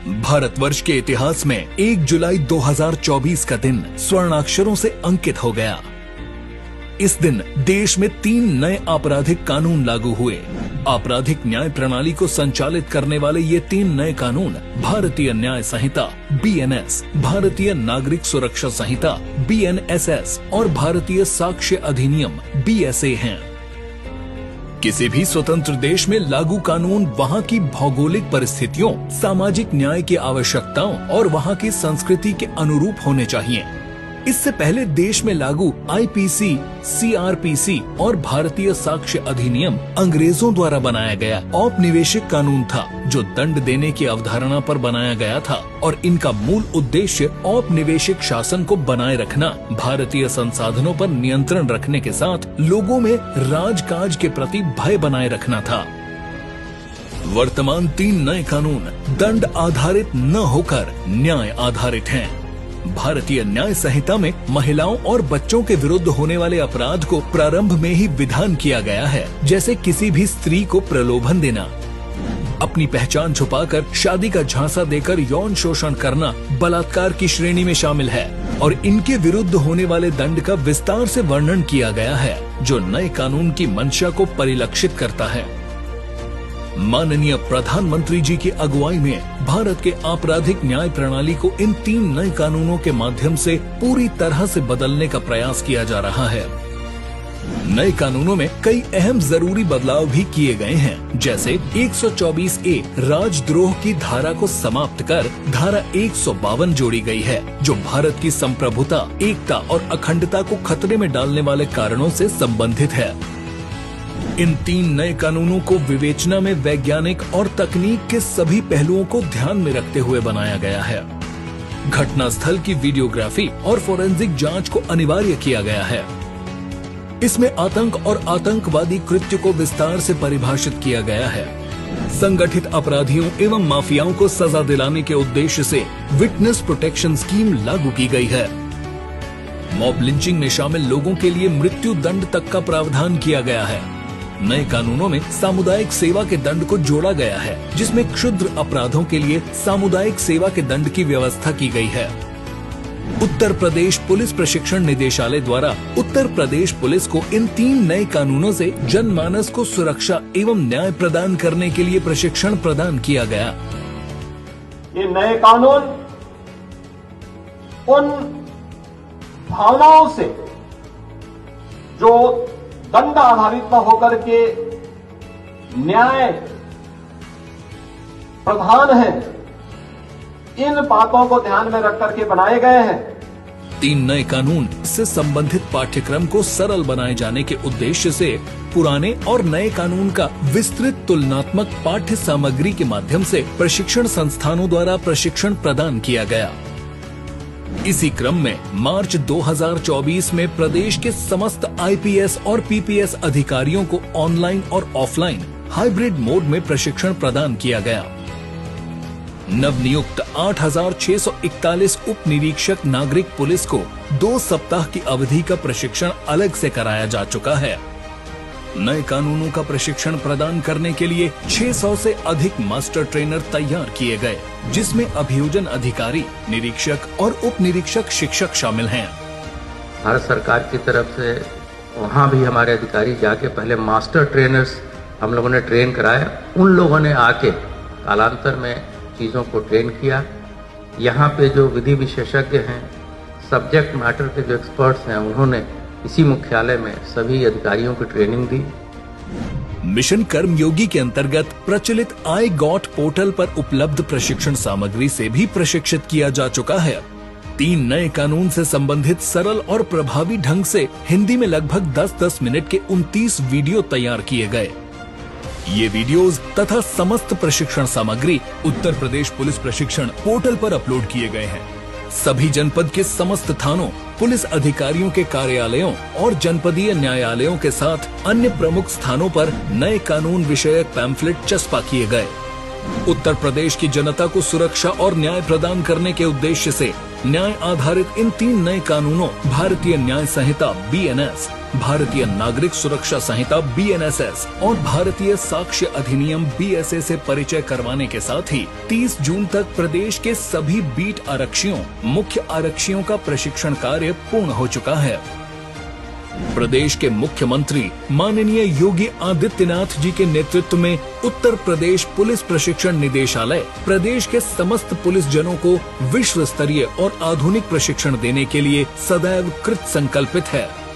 भारतवर्ष के इतिहास में 1 जुलाई 2024 का दिन स्वर्णाक्षरों से अंकित हो गया। इस दिन देश में 3 नए आपराधिक कानून लागू हुए। आपराधिक न्याय प्रणाली को संचालित करने वाले ये 3 नए कानून भारतीय न्याय संहिता BNS, भारतीय नागरिक सुरक्षा संहिता BNSS और भारतीय साक्ष्य अधिनियम BSA हैं। किसी भी स्वतंत्र देश में लागू कानून वहाँ की भौगोलिक परिस्थितियों, सामाजिक न्याय की आवश्यकताओं और वहाँ की संस्कृति के अनुरूप होने चाहिए। इससे पहले देश में लागू IPC, CRPC और भारतीय साक्ष्य अधिनियम अंग्रेजों द्वारा बनाया गया औपनिवेशिक कानून था, जो दंड देने की अवधारणा पर बनाया गया था और इनका मूल उद्देश्य औपनिवेशिक शासन को बनाए रखना, भारतीय संसाधनों पर नियंत्रण रखने के साथ लोगों में राजकाज के प्रति भय बनाए रखना था। वर्तमान 3 नए कानून दंड आधारित न होकर न्याय आधारित हैं। भारतीय न्याय संहिता में महिलाओं और बच्चों के विरुद्ध होने वाले अपराध को प्रारंभ में ही विधान किया गया है, जैसे किसी भी स्त्री को प्रलोभन देना, अपनी पहचान छुपाकर शादी का झांसा देकर यौन शोषण करना बलात्कार की श्रेणी में शामिल है और इनके विरुद्ध होने वाले दंड का विस्तार से वर्णन किया गया है, जो नए कानून की मंशा को परिलक्षित करता है। माननीय प्रधानमंत्री जी की अगुवाई में भारत के आपराधिक न्याय प्रणाली को इन 3 नए कानूनों के माध्यम से पूरी तरह से बदलने का प्रयास किया जा रहा है। नए कानूनों में कई अहम जरूरी बदलाव भी किए गए हैं, जैसे 124A राजद्रोह की धारा को समाप्त कर धारा 152 जोड़ी गई है, जो भारत की संप्रभुता, एकता और अखंडता को खतरे में डालने वाले कारणों से संबंधित है। इन 3 नए कानूनों को विवेचना में वैज्ञानिक और तकनीक के सभी पहलुओं को ध्यान में रखते हुए बनाया गया है। घटनास्थल की वीडियोग्राफी और फोरेंसिक जांच को अनिवार्य किया गया है। इसमें आतंक और आतंकवादी कृत्य को विस्तार से परिभाषित किया गया है। संगठित अपराधियों एवं माफियाओं को सजा दिलाने के उद्देश्य से विटनेस प्रोटेक्शन स्कीम लागू की गई है। मॉब लिंचिंग में शामिल लोगों के लिए मृत्यु दंड तक का प्रावधान किया गया है। नए कानूनों में सामुदायिक सेवा के दंड को जोड़ा गया है, जिसमें क्षुद्र अपराधों के लिए सामुदायिक सेवा के दंड की व्यवस्था की गई है। उत्तर प्रदेश पुलिस प्रशिक्षण निदेशालय द्वारा उत्तर प्रदेश पुलिस को इन 3 नए कानूनों से जनमानस को सुरक्षा एवं न्याय प्रदान करने के लिए प्रशिक्षण प्रदान किया गया। ये नए कानून उन भावनाओं से जो दंड आधारित न होकर के न्याय प्रधान है, इन बातों को ध्यान में रख करके बनाए गए हैं। 3 नए कानून से संबंधित पाठ्यक्रम को सरल बनाए जाने के उद्देश्य से पुराने और नए कानून का विस्तृत तुलनात्मक पाठ्य सामग्री के माध्यम से प्रशिक्षण संस्थानों द्वारा प्रशिक्षण प्रदान किया गया। इसी क्रम में मार्च 2024 में प्रदेश के समस्त IPS और PPS अधिकारियों को ऑनलाइन और ऑफलाइन हाइब्रिड मोड में प्रशिक्षण प्रदान किया गया। नवनियुक्त 8,641 उप निरीक्षक नागरिक पुलिस को 2 सप्ताह की अवधि का प्रशिक्षण अलग से कराया जा चुका है। नए कानूनों का प्रशिक्षण प्रदान करने के लिए 600 से अधिक मास्टर ट्रेनर तैयार किए गए, जिसमें अभियोजन अधिकारी, निरीक्षक और उप निरीक्षक शिक्षक शामिल हैं। भारत सरकार की तरफ से वहाँ भी हमारे अधिकारी जाके पहले मास्टर ट्रेनर्स हम लोगों ने ट्रेन कराया। उन लोगों ने आके कालांतर में चीज़ों को ट्रेन किया। यहाँ पे जो विधि विशेषज्ञ हैं, सब्जेक्ट मैटर के जो एक्सपर्ट्स हैं, उन्होंने इसी मुख्यालय में सभी अधिकारियों को ट्रेनिंग दी। मिशन कर्मयोगी के अंतर्गत प्रचलित iGOT पोर्टल पर उपलब्ध प्रशिक्षण सामग्री से भी प्रशिक्षित किया जा चुका है। 3 नए कानून से संबंधित सरल और प्रभावी ढंग से हिंदी में लगभग 10-10 मिनट के 29 वीडियो तैयार किए गए। ये वीडियोस तथा समस्त प्रशिक्षण सामग्री उत्तर प्रदेश पुलिस प्रशिक्षण पोर्टल पर अपलोड किए गए हैं। सभी जनपद के समस्त थानों, पुलिस अधिकारियों के कार्यालयों और जनपदीय न्यायालयों के साथ अन्य प्रमुख स्थानों पर नए कानून विषयक पैम्फलेट चस्पा किए गए। उत्तर प्रदेश की जनता को सुरक्षा और न्याय प्रदान करने के उद्देश्य से न्याय आधारित इन 3 नए कानूनों भारतीय न्याय संहिता BNS, भारतीय नागरिक सुरक्षा संहिता BNSS और भारतीय साक्ष्य अधिनियम BSA से परिचय करवाने के साथ ही 30 जून तक प्रदेश के सभी बीट आरक्षियों, मुख्य आरक्षियों का प्रशिक्षण कार्य पूर्ण हो चुका है। प्रदेश के मुख्यमंत्री माननीय योगी आदित्यनाथ जी के नेतृत्व में उत्तर प्रदेश पुलिस प्रशिक्षण निदेशालय प्रदेश के समस्त पुलिस जनों को विश्व स्तरीय और आधुनिक प्रशिक्षण देने के लिए सदैव कृत संकल्पित है।